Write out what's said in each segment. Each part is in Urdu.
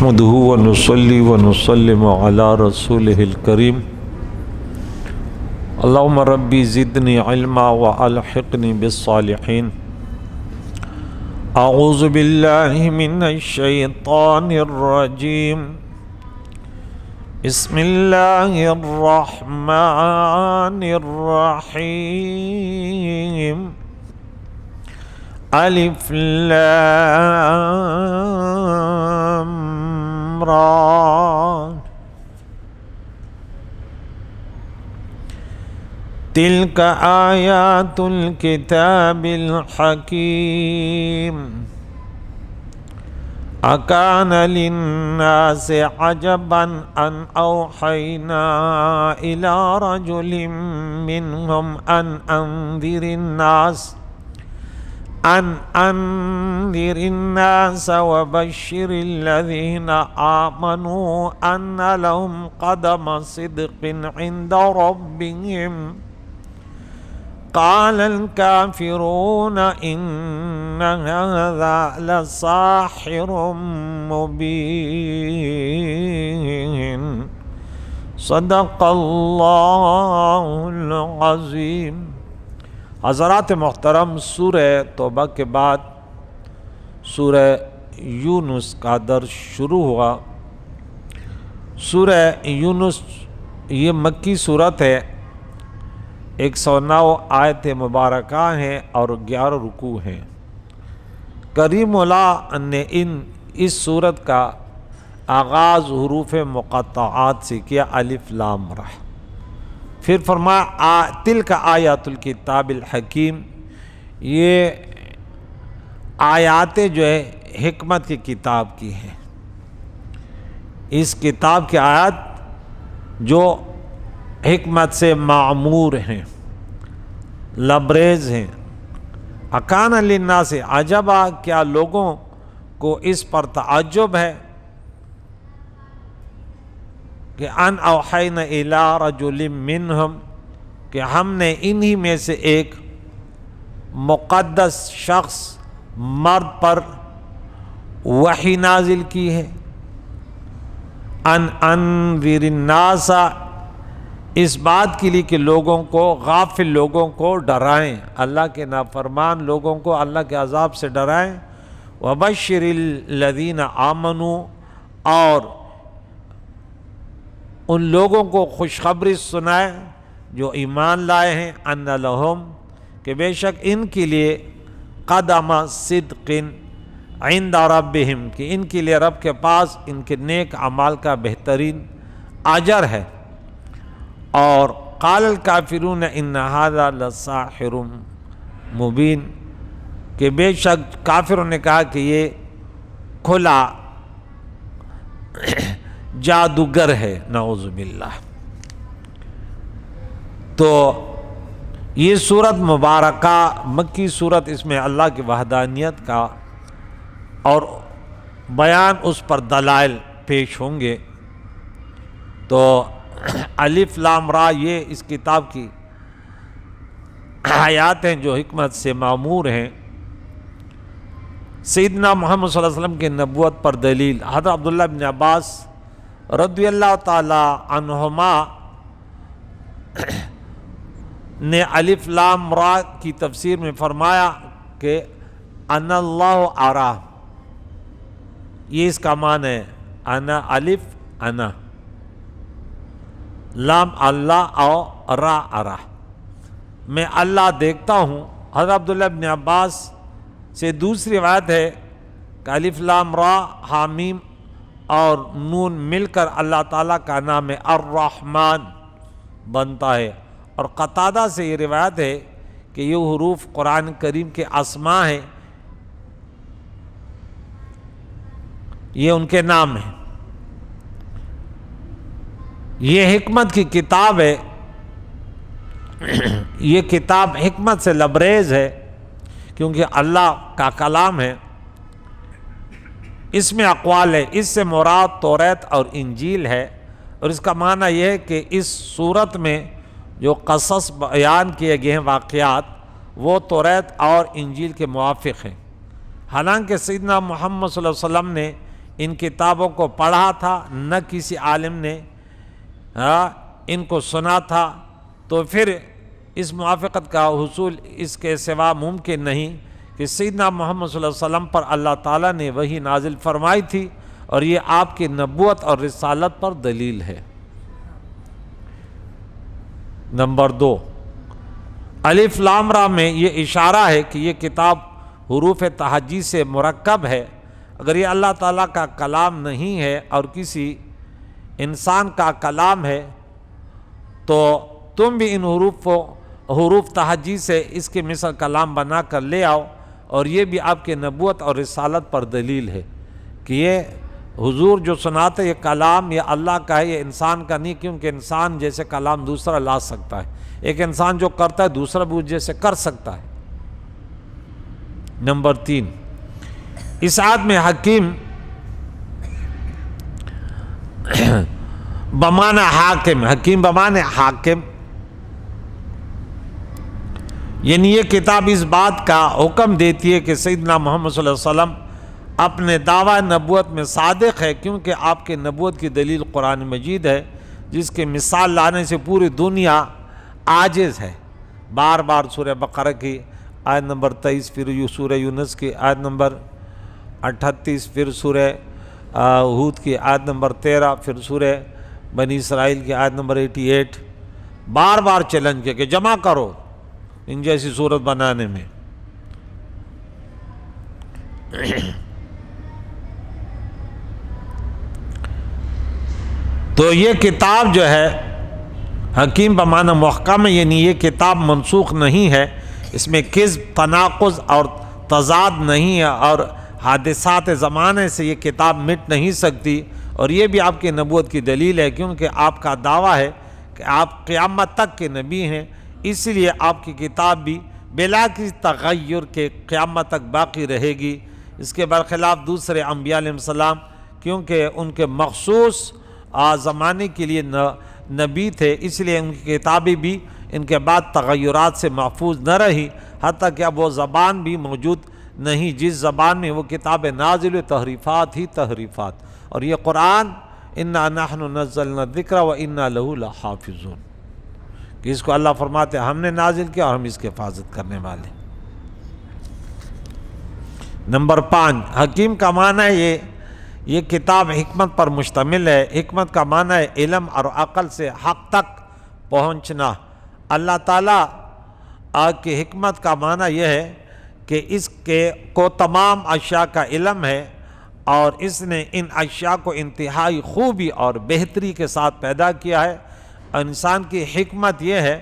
نحمده ونصلي ونسلم على رسوله الكريم اللهم ربي زدني علما وألحقني بالصالحين أعوذ بالله من الشيطان الرجيم بسم الله الرحمن الرحيم الف لام را تلك آيات الكتاب الحكيم أكان للناس عجبا أن أوحينا إلى رجل منهم أن أنذر الناس وبشر الذين آمنوا أن لهم قدم صدق عند ربهم قال الكافرون إن هذا لساحر مبين صدق اللہ العظیم۔ حضرات محترم، سورہ توبہ کے بعد سورہ یونس کا درس شروع ہوا۔ سورہ یونس یہ مکی صورت ہے، 109 آیت مبارکہ ہیں اور 11 رکوع ہیں۔ کریم اللہ نے اس صورت کا آغاز حروف مقطعات سے کیا، الف لام را۔ پھر فرمایا تلک آیات الکتاب الحکیم، یہ آیاتیں جو ہے حکمت کی کتاب کی ہیں۔ اس کتاب کی آیات جو حکمت سے معمور ہیں، لبریز ہیں۔ اکان للناس عجبا، کیا لوگوں کو اس پر تعجب ہے کہ ان اوحینا الی رجل منہم، کہ ہم نے انہی میں سے ایک مقدس شخص مرد پر وحی نازل کی ہے۔ ان انذر الناس، اس بات کے لیے کہ لوگوں کو، غافل لوگوں کو ڈرائیں، اللہ کے نافرمان لوگوں کو اللہ کے عذاب سے ڈرائیں۔ وبشر الذین آمنوا، اور ان لوگوں کو خوشخبری سنائیں جو ایمان لائے ہیں، ان لہم، کہ بے شک ان کے لیے قدم صدق عند ربہم، کہ ان کے لیے رب کے پاس ان کے نیک اعمال کا بہترین اجر ہے۔ اور قال الکافرون ان ھذا لساحر مبین، کہ بے شک کافروں نے کہا کہ یہ کھلا جادوگر ہے، نعوذ باللہ۔ تو یہ سورت مبارکہ مکی سورت، اس میں اللہ کی وحدانیت کا اور بیان اس پر دلائل پیش ہوں گے۔ تو الف لام را یہ اس کتاب کی آیات ہیں جو حکمت سے معمور ہیں۔ سیدنا محمد صلی اللہ علیہ وسلم کی نبوت پر دلیل، حضرت عبداللہ بن عباس رضی اللہ تعالی عنہما نے الف لام را کی تفسیر میں فرمایا کہ ان اللہ ارا، یہ اس کا معنی ہے، انا الف انا، لام اللہ او را ارا، میں اللہ دیکھتا ہوں۔ حضرت عبداللہ بن عباس سے دوسری روایت ہے کہ الف لام را حامیم اور نون مل کر اللہ تعالیٰ کا نام الرحمن بنتا ہے۔ اور قتادہ سے یہ روایت ہے کہ یہ حروف قرآن کریم کے اسماء ہیں، یہ ان کے نام ہیں۔ یہ حکمت کی کتاب ہے، یہ کتاب حکمت سے لبریز ہے کیونکہ اللہ کا کلام ہے۔ اس میں اقوال ہے، اس سے مراد توریت اور انجیل ہے، اور اس کا معنی یہ ہے کہ اس صورت میں جو قصص بیان کیے گئے ہیں واقعات، وہ توریت اور انجیل کے موافق ہیں۔ حالانکہ سیدنا محمد صلی اللہ علیہ وسلم نے ان کتابوں کو پڑھا تھا، نہ کسی عالم نے ان کو سنا تھا، تو پھر اس موافقت کا حصول اس کے سوا ممکن نہیں کہ سیدنا محمد صلی اللہ علیہ وسلم پر اللہ تعالیٰ نے وحی نازل فرمائی تھی، اور یہ آپ کی نبوت اور رسالت پر دلیل ہے۔ نمبر 2، الف لام را میں یہ اشارہ ہے کہ یہ کتاب حروف تہجی سے مرکب ہے۔ اگر یہ اللہ تعالیٰ کا کلام نہیں ہے اور کسی انسان کا کلام ہے تو تم بھی ان حروف تہجی سے اس کے مثل کلام بنا کر لے آؤ، اور یہ بھی آپ کے نبوت اور رسالت پر دلیل ہے کہ یہ حضور جو سناتے یہ کلام یہ اللہ کا ہے، یہ انسان کا نہیں، کیونکہ انسان جیسے کلام دوسرا لا سکتا ہے، ایک انسان جو کرتا ہے دوسرا بھی جیسے کر سکتا ہے۔ نمبر 3، اس آیت میں حکیم بمعنی حاکم، حکیم بمعنی حاکم، یعنی یہ کتاب اس بات کا حکم دیتی ہے کہ سیدنا محمد صلی اللہ علیہ وسلم اپنے دعویٰ نبوت میں صادق ہے، کیونکہ آپ کے نبوت کی دلیل قرآن مجید ہے، جس کے مثال لانے سے پوری دنیا عاجز ہے۔ بار بار سورہ بقرہ کی آیت نمبر 23، پھر سورہ یونس کی آیت نمبر 38، پھر سورہ ہود کی آیت نمبر 13، پھر سورہ بنی اسرائیل کی آیت نمبر 88، بار بار چیلنج کیا کہ جمع کرو ان جیسی صورت بنانے میں۔ تو یہ کتاب جو ہے حکیم بمعنی محکم ہے، یعنی یہ کتاب منسوخ نہیں ہے، اس میں کذب، تناقض اور تضاد نہیں ہے، اور حادثات زمانے سے یہ کتاب مٹ نہیں سکتی، اور یہ بھی آپ کی نبوت کی دلیل ہے، کیونکہ آپ کا دعویٰ ہے کہ آپ قیامت تک کے نبی ہیں، اس لیے آپ کی کتاب بھی بلا کسی تغیر کے قیامت تک باقی رہے گی۔ اس کے برخلاف دوسرے انبیاء علیہ السلام، کیونکہ ان کے مخصوص زمانے کے لیے نبی تھے، اس لیے ان کی کتابیں بھی ان کے بعد تغیرات سے محفوظ نہ رہی، حتیٰ کہ اب وہ زبان بھی موجود نہیں جس زبان میں وہ کتاب نازل، تحریفات ہی تحریفات۔ اور یہ قرآن انا نحن نزلنا الذکر وانا لہ لحافظون، کہ اس کو اللہ فرماتے ہیں ہم نے نازل کیا اور ہم اس کی حفاظت کرنے والے۔ نمبر 5، حکیم کا معنی ہے یہ کتاب حکمت پر مشتمل ہے۔ حکمت کا معنی ہے علم اور عقل سے حق تک پہنچنا۔ اللہ تعالیٰ کی حکمت کا معنی یہ ہے کہ اس کو تمام اشیاء کا علم ہے، اور اس نے ان اشیاء کو انتہائی خوبی اور بہتری کے ساتھ پیدا کیا ہے۔ انسان کی حکمت یہ ہے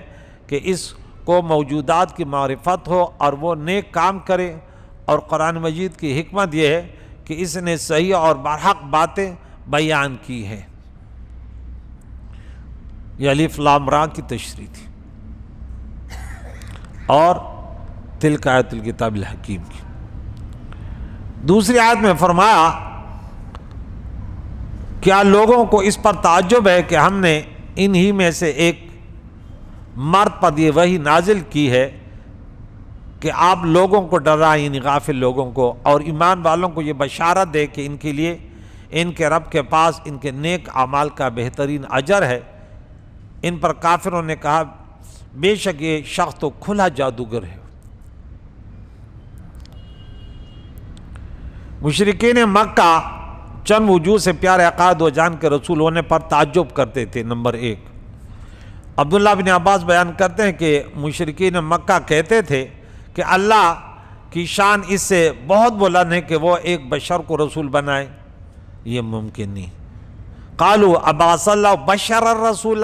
کہ اس کو موجودات کی معرفت ہو اور وہ نیک کام کرے، اور قرآن مجید کی حکمت یہ ہے کہ اس نے صحیح اور برحق باتیں بیان کی ہے۔ یہ الف لام را کی تشریح تھی، اور تلک آیت الکتاب الحکیم کی۔ دوسری آیت میں فرمایا کیا لوگوں کو اس پر تعجب ہے کہ ہم نے انہی میں سے ایک مرد پر یہ وحی نازل کی ہے کہ آپ لوگوں کو ڈرائیں، یعنی غافل لوگوں کو، اور ایمان والوں کو یہ بشارت دے کہ ان کے لیے ان کے رب کے پاس ان کے نیک اعمال کا بہترین اجر ہے۔ ان پر کافروں نے کہا بے شک یہ شخص تو کھلا جادوگر ہے۔ مشرکین مکہ چند وجوہ سے پیارے عقائد و جان کے رسول ہونے پر تعجب کرتے تھے۔ نمبر 1، عبداللہ بن عباس بیان کرتے ہیں کہ مشرکین مکہ کہتے تھے کہ اللہ کی شان اس سے بہت بلند ہے کہ وہ ایک بشر کو رسول بنائے، یہ ممکن نہیں۔ قالوا ابعث اللہ بشر الرسول،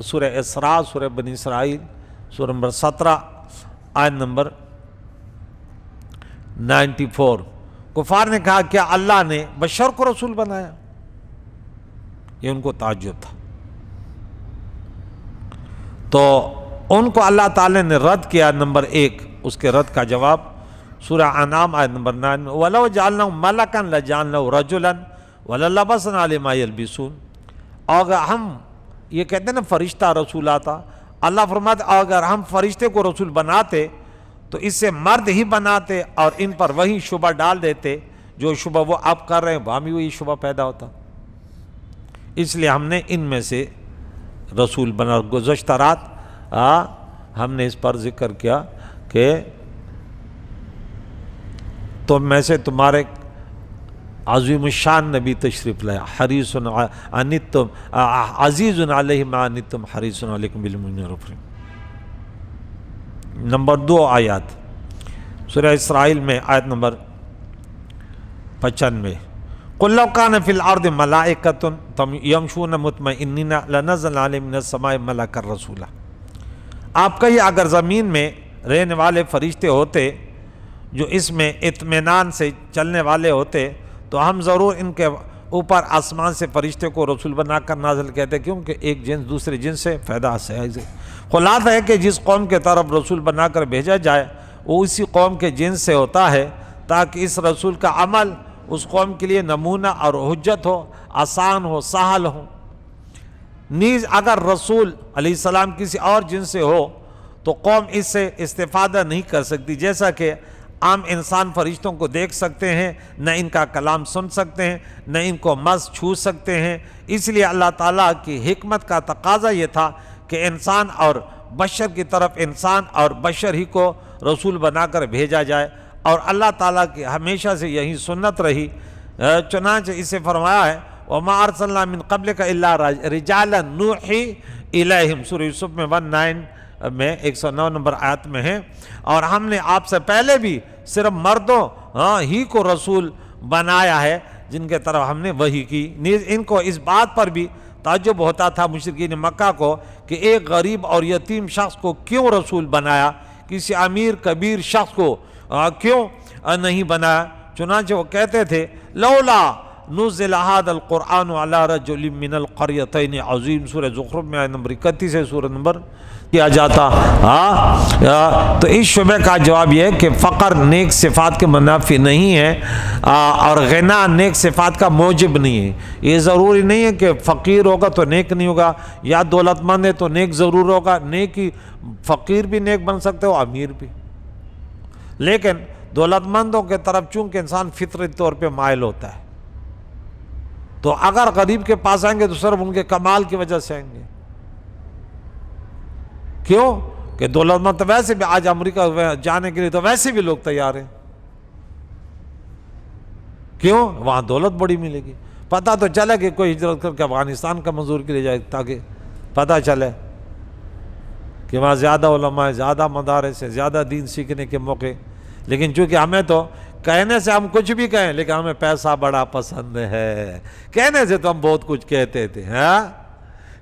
سورہ اسراء، سورہ بنی اسرائیل، سورہ نمبر 17 آیت نمبر 94۔ کفار نے کہا کیا اللہ نے بشر کو رسول بنایا؟ یہ ان کو تعجب تھا، تو ان کو اللہ تعالی نے رد کیا۔ نمبر 1، اس کے رد کا جواب سورہ انعام آیت نمبر 9، وَلَوْ جَعَلْنَهُ مَلَكًا لَجَعَلْنَهُ رَجُلًا وَلَلَبَسْنَا عَلَيْهِم مَا يَلْبِسُونَ۔ اگر ہم یہ کہتے ہیں نا فرشتہ رسول آتا، اللہ فرماتے اگر ہم فرشتے کو رسول بناتے تو اس سے مرد ہی بناتے اور ان پر وہی شبہ ڈال دیتے جو شبہ وہ آپ کر رہے ہیں وہاں بھی وہی شبہ پیدا ہوتا. اس لیے ہم نے ان میں سے رسول بنا. گزشتہ رات ہم نے اس پر ذکر کیا کہ تم میں سے تمہارے عظیم الشان نبی تشریف لائے, حریص عنتم عزیز علیہ ما عنتم حریص علیکم بالمؤمنین رؤوف رحیم. نمبر 2 آیات سورہ اسرائیل میں آیت نمبر 95. قل لو کان فی الارض ملائکۃ یمشون مطمئنین لنزلنا علیہم من السماء ملکا رسولا. آپ کہیے اگر زمین میں رہنے والے فرشتے ہوتے جو اس میں اطمینان سے چلنے والے ہوتے تو ہم ضرور ان کے اوپر آسمان سے فرشتے کو رسول بنا کر نازل کہتے, کیونکہ ایک جنس دوسرے جنس سے پیدا ہے. خلاصہ ہے کہ جس قوم کے طرف رسول بنا کر بھیجا جائے وہ اسی قوم کے جنس سے ہوتا ہے, تاکہ اس رسول کا عمل اس قوم کے لیے نمونہ اور حجت ہو, آسان ہو, سہل ہو. نیز اگر رسول علیہ السلام کسی اور جنس سے ہو تو قوم اس سے استفادہ نہیں کر سکتی, جیسا کہ عام انسان فرشتوں کو دیکھ سکتے ہیں, نہ ان کا کلام سن سکتے ہیں, نہ ان کو مس چھو سکتے ہیں. اس لیے اللہ تعالیٰ کی حکمت کا تقاضا یہ تھا کہ انسان اور بشر کی طرف انسان اور بشر ہی کو رسول بنا کر بھیجا جائے, اور اللہ تعالیٰ کی ہمیشہ سے یہی سنت رہی. چنانچہ اسے فرمایا ہے وَمَا أَرْسَلْنَا مِن قَبْلِكَ إِلَّا رِجَالًا نُوحِي إِلَيْهِمْ. سورہ یوسف میں 19 میں 109 نمبر آیت میں ہے. اور ہم نے آپ سے پہلے بھی صرف مردوں ہی کو رسول بنایا ہے جن کے طرف ہم نے وحی کی. نیز ان کو اس بات پر بھی تعجب ہوتا تھا مشرکین مکہ کو کہ ایک غریب اور یتیم شخص کو کیوں رسول بنایا, کسی امیر کبیر شخص کو کیوں نہیں بنایا. چنانچہ وہ کہتے تھے لولا نزل هذا القرآن على رجل من القريتين عظیم. سورہ زخرف میں آیت نمبر 31 ہے سورہ نمبر کیا جاتا. تو اس شبہ کا جواب یہ ہے کہ فقر نیک صفات کے منافی نہیں ہے, اور غنا نیک صفات کا موجب نہیں ہے. یہ ضروری نہیں ہے کہ فقیر ہوگا تو نیک نہیں ہوگا, یا دولت مند ہے تو نیک ضرور ہوگا. نیک ہی فقیر بھی نیک بن سکتے ہو, امیر بھی. لیکن دولت مندوں کے طرف چونکہ انسان فطری طور پہ مائل ہوتا ہے, تو اگر غریب کے پاس آئیں گے تو صرف ان کے کمال کی وجہ سے آئیں گے. کیوں کہ دولت مند تو ویسے بھی آج امریکہ جانے کے لیے تو ویسے بھی لوگ تیار ہیں. کیوں؟ وہاں دولت بڑی ملے گی. پتہ تو چلے کہ کوئی ہجرت کر کے افغانستان کا مزدور کے لیے جائے, تاکہ پتہ چلے کہ وہاں زیادہ علماء ہیں, زیادہ مدارس ہیں, زیادہ دین سیکھنے کے موقع. لیکن چونکہ ہمیں تو کہنے سے ہم کچھ بھی کہیں, لیکن ہمیں پیسہ بڑا پسند ہے. کہنے سے تو ہم بہت کچھ کہتے تھے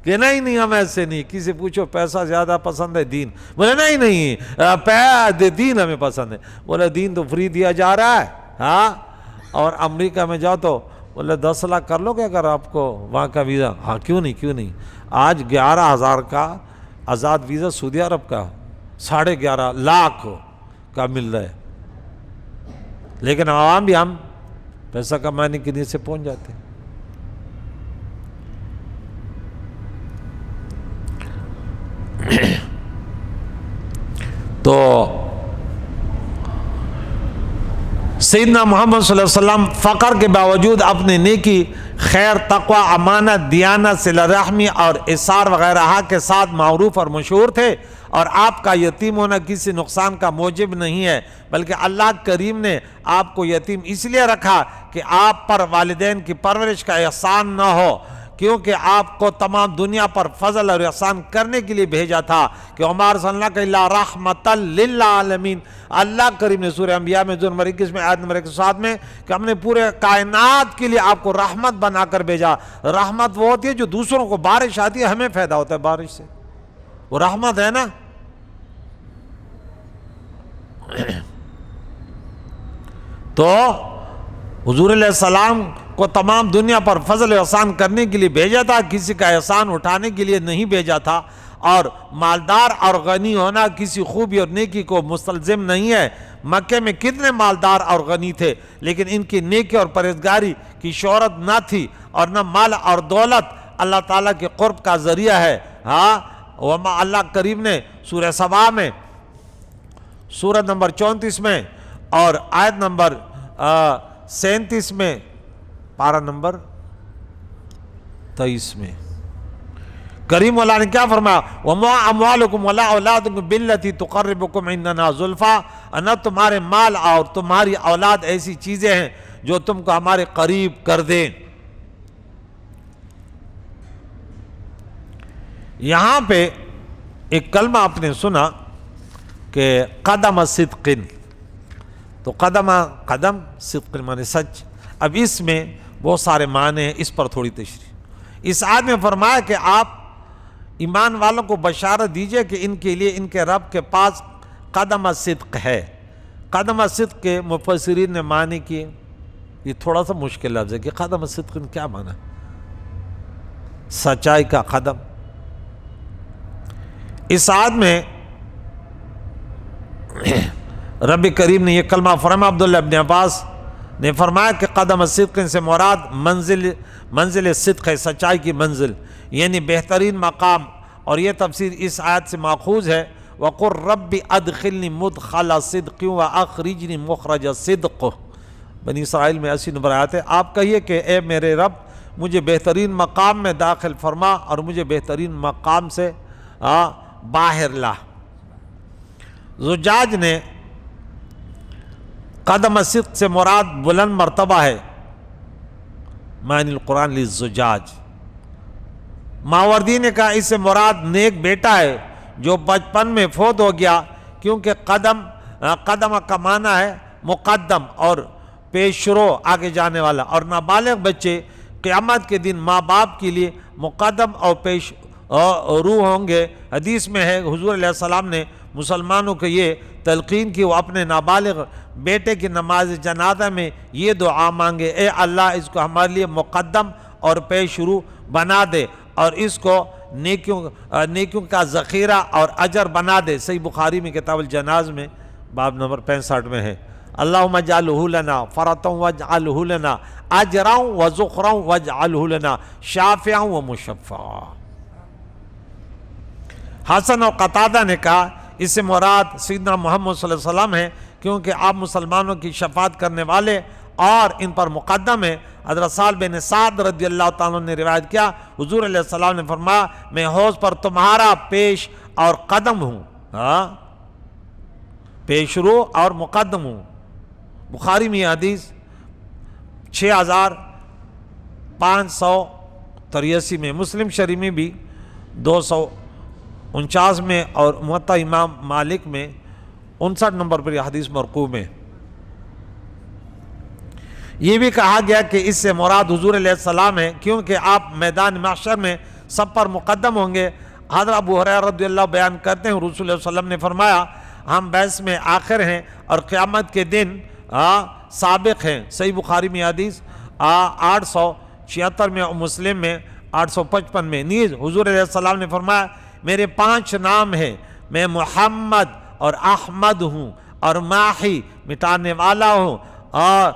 کہ نہیں ہم ایسے نہیں. کسی پوچھو پیسہ زیادہ پسند ہے دین, بولے نہیں دین ہمیں پسند ہے. بولے دین تو فری دیا جا رہا ہے. اور امریکہ میں جاؤ تو بولے 10 لاکھ کر لو گے اگر آپ کو وہاں کا ویزا. ہاں کیوں نہیں. آج 11,000 کا آزاد ویزا سعودی عرب کا 11.5 لاکھ کا مل رہا ہے. لیکن عوام بھی ہم پیسہ کمانے کی نیت سے پہنچ جاتے ہیں. تو سیدنا محمد صلی اللہ علیہ وسلم فقر کے باوجود اپنے نیکی, خیر, تقوی, امانت, دیانت, صلہ رحمی اور اثار وغیرہ کے ساتھ معروف اور مشہور تھے. اور آپ کا یتیم ہونا کسی نقصان کا موجب نہیں ہے, بلکہ اللہ کریم نے آپ کو یتیم اس لیے رکھا کہ آپ پر والدین کی پرورش کا احسان نہ ہو, کیونکہ آپ کو تمام دنیا پر فضل اور احسان کرنے کے لیے بھیجا تھا. کہ عمر صلی اللہ الا رحمتا للعالمین. اللہ کریم نے سورہ انبیاء میں سورہ نمبر 21 میں آیت نمبر 107 میں کہ ہم نے پورے کائنات کے لیے آپ کو رحمت بنا کر بھیجا. رحمت وہ ہوتی ہے جو دوسروں کو بارش آتی ہے, ہمیں فائدہ ہوتا ہے بارش سے, وہ رحمت ہے نا. تو حضور علیہ السلام کو تمام دنیا پر فضل احسان کرنے کے لیے بھیجا تھا, کسی کا احسان اٹھانے کے لیے نہیں بھیجا تھا. اور مالدار اور غنی ہونا کسی خوبی اور نیکی کو مستلزم نہیں ہے. مکے میں کتنے مالدار اور غنی تھے, لیکن ان کی نیکی اور پرہیزگاری کی شہرت نہ تھی, اور نہ مال اور دولت اللہ تعالیٰ کے قرب کا ذریعہ ہے. وما اللہ کریم نے سورہ سبا میں سورہ نمبر 34 میں اور آیت نمبر 37 میں پارہ نمبر 23 میں کریم اللہ نے کیا فرمایا؟ وَمَا أَمْوَالُكُمْ وَلَا أَوْلَادُكُمْ بِالَّتِي تُقَرِّبُكُمْ عِنْدَنَا زُلْفَىٰ، نہ تمہارے مال اور تمہاری اولاد ایسی چیزیں ہیں جو تم کو ہمارے قریب کر دیں۔ یہاں پہ ایک کلمہ آپ نے سنا کہ قدم صدق، تو قدم صدق مانے سچ۔ اب اس میں بہت سارے معنی ہیں، اس پر تھوڑی تشریح۔ اس آیت میں فرمایا کہ آپ ایمان والوں کو بشارت دیجئے کہ ان کے لیے ان کے رب کے پاس قدم صدق ہے۔ قدم صدق کے مفسرین نے معنی کیے، یہ تھوڑا سا مشکل لفظ ہے کہ قدم صدق کیا معنی ہے؟ سچائی کا قدم۔ اس آیت میں رب کریم نے یہ کلمہ فرمایا، عبداللہ ابن عباس نے فرمایا کہ قدم صدق سے مراد منزل صدق ہے، سچائی کی منزل، یعنی بہترین مقام۔ اور یہ تفسیر اس آیت سے ماخوذ ہے، وَقُلْ رَبِّ أَدْخِلْنِي مُدْخَلَ صِدْقٍ وَأَخْرِجْنِي مُخْرَجَ صِدْقٍ۔ بنی اسرائیل میں 80 نمبر آیت ہے۔ آپ کہیے کہ اے میرے رب مجھے بہترین مقام میں داخل فرما اور مجھے بہترین مقام سے باہر لا۔ زجاج نے قدم صدق سے مراد بلند مرتبہ ہے، معنی القرآن للزجاج۔ ماوردی نے کہا اس سے مراد نیک بیٹا ہے جو بچپن میں فوت ہو گیا، کیونکہ قدم کا معنی ہے مقدم اور پیش رو، آگے جانے والا، اور نابالغ بچے قیامت کے دن ماں باپ کے لیے مقدم اور پیش رو ہوں گے۔ حدیث میں ہے حضور علیہ السلام نے مسلمانوں کو یہ تلقین کی وہ اپنے نابالغ بیٹے کی نماز جنازہ میں یہ دعا مانگے، اے اللہ اس کو ہمارے لیے مقدم اور پیش رو بنا دے اور اس کو نیکیوں کا ذخیرہ اور اجر بنا دے۔ صحیح بخاری میں کتاب الجناز میں باب نمبر 65 میں ہے، اللہم اجعلہ لنا فرطا واجعلہ لنا اجرا وذخرا واجعلہ لنا شافعا ومشفعا۔ حسن اور قتادہ نے کہا اس سے مراد سیدنا محمد صلی اللہ علیہ وسلم ہے، کیونکہ آپ مسلمانوں کی شفاعت کرنے والے اور ان پر مقدم ہے۔ حضرت سہل بن سعد رضی اللہ تعالیٰ نے روایت کیا، حضور علیہ السلام نے فرمایا میں حوض پر تمہارا پیش اور قدم ہوں، پیش رو اور مقدم ہوں۔ بخاری میں یہ حدیث 6583 میں، مسلم شریف میں بھی 249 میں اور موطا امام مالک میں 59 نمبر پر یہ حدیث مرقوم ہے۔ یہ بھی کہا گیا کہ اس سے مراد حضور علیہ السلام ہے، کیونکہ آپ میدان محشر میں سب پر مقدم ہوں گے۔ حضرت ابو ہریرہ رضی اللہ بیان کرتے ہیں رسول اللہ صلی اللہ علیہ وسلم نے فرمایا ہم بعث میں آخر ہیں اور قیامت کے دن سابق ہیں۔ صحیح بخاری میں حدیث 876 میں اور مسلم میں 855 میں۔ نیز حضور علیہ السلام نے فرمایا میرے 5 نام ہیں، میں محمد اور احمد ہوں اور ماحی مٹانے والا ہوں، اور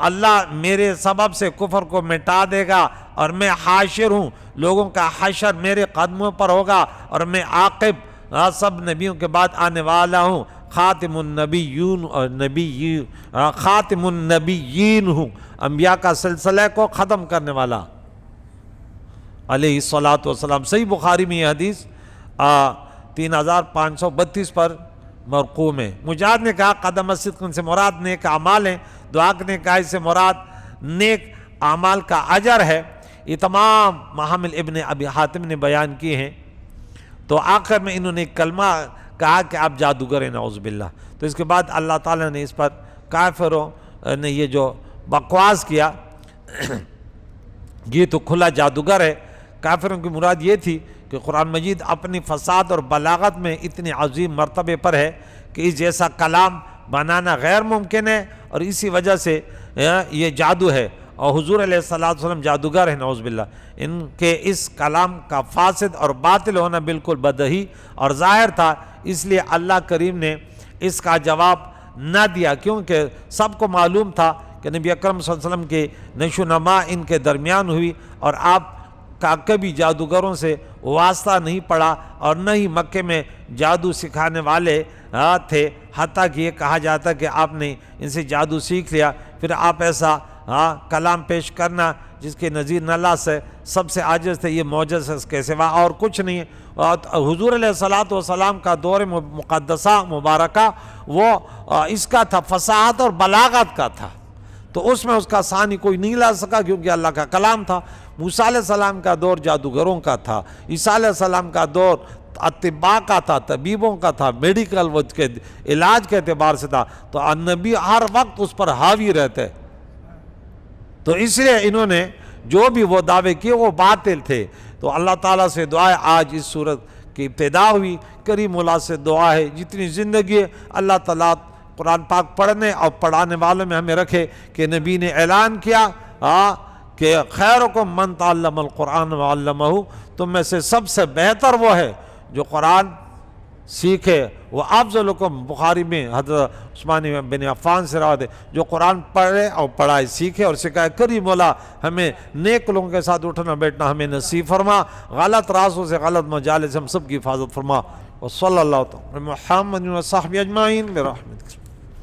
اللہ میرے سبب سے کفر کو مٹا دے گا، اور میں حاشر ہوں، لوگوں کا حشر میرے قدموں پر ہوگا، اور میں عاقب سب نبیوں کے بعد آنے والا ہوں، خاتم النبیین ہوں، انبیاء کا سلسلہ کو ختم کرنے والا علیہ الصلاۃ والسلام۔ صحیح بخاری میں یہ حدیث 3532 پر مرقوم ہے۔ مجاہد نے کہا قدم صدق سے مراد نیک اعمال ہیں، دعاق نے کہا اس سے مراد نیک اعمال کا اجر ہے۔ یہ تمام محامل ابن ابی حاتم نے بیان کیے ہیں۔ تو آخر میں انہوں نے ایک کلمہ کہا کہ آپ جادوگر ہیں، نعوذ باللہ۔ تو اس کے بعد اللہ تعالیٰ نے اس پر کافروں نے یہ جو بکواس کیا یہ تو کھلا جادوگر ہے۔ کافروں کی مراد یہ تھی کہ قرآن مجید اپنی فساد اور بلاغت میں اتنے عظیم مرتبے پر ہے کہ اس جیسا کلام بنانا غیر ممکن ہے، اور اسی وجہ سے یہ جادو ہے، اور حضور علیہ السلام جادوگر ہیں، نعوذ باللہ۔ ان کے اس کلام کا فاسد اور باطل ہونا بالکل بدہی اور ظاہر تھا، اس لیے اللہ کریم نے اس کا جواب نہ دیا، کیونکہ سب کو معلوم تھا کہ نبی اکرم صلی اللہ علیہ وسلم کی نشو و نما ان کے درمیان ہوئی، اور آپ کا کبھی جادوگروں سے واسطہ نہیں پڑا، اور نہ ہی مکے میں جادو سکھانے والے تھے، حتیٰ کہ یہ کہا جاتا کہ آپ نے ان سے جادو سیکھ لیا، پھر آپ ایسا کلام پیش کرنا جس کے نظیر نہ لا سے سب سے عاجز تھے، یہ معجز ہے، اس کے سوا اور کچھ نہیں ہے۔ اور حضور علیہ الصلوۃ والسلام کا دور مقدسہ مبارکہ وہ اس کا تھا، فصاحت اور بلاغت کا تھا، تو اس میں اس کا ثانی کوئی نہیں لا سکا کیونکہ اللہ کا کلام تھا۔ موسیٰ علیہ السلام کا دور جادوگروں کا تھا، عیسیٰ علیہ السلام کا دور اطباء کا تھا، طبیبوں کا تھا، میڈیکل کے علاج کے اعتبار سے تھا، تو النبی ہر وقت اس پر حاوی رہتے، تو اس لیے انہوں نے جو بھی وہ دعوے کیے وہ باطل تھے۔ تو اللہ تعالیٰ سے دعا ہے، آج اس صورت کی ابتدا ہوئی، کریم اللہ سے دعا ہے جتنی زندگی ہے اللہ تعالیٰ قرآن پاک پڑھنے اور پڑھانے والوں میں ہمیں رکھے، کہ نبی نے اعلان کیا کہ خیرکم من تعلم القرآن وعلمہ، تم میں سے سب سے بہتر وہ ہے جو قرآن سیکھے، وہ افضلکم، بخاری میں حضرت عثمان بن عفان سے روایت ہے، جو قرآن پڑھے اور پڑھائے، سیکھے اور سکھائے۔ کریم مولا ہمیں نیک لوگوں کے ساتھ اٹھنا بیٹھنا ہمیں نصیب فرما، غلط راستوں سے، غلط مجالس سے ہم سب کی حفاظت فرما۔ وصلی اللہ تعالی محمد و صحبہ اجمعین برحمتہ۔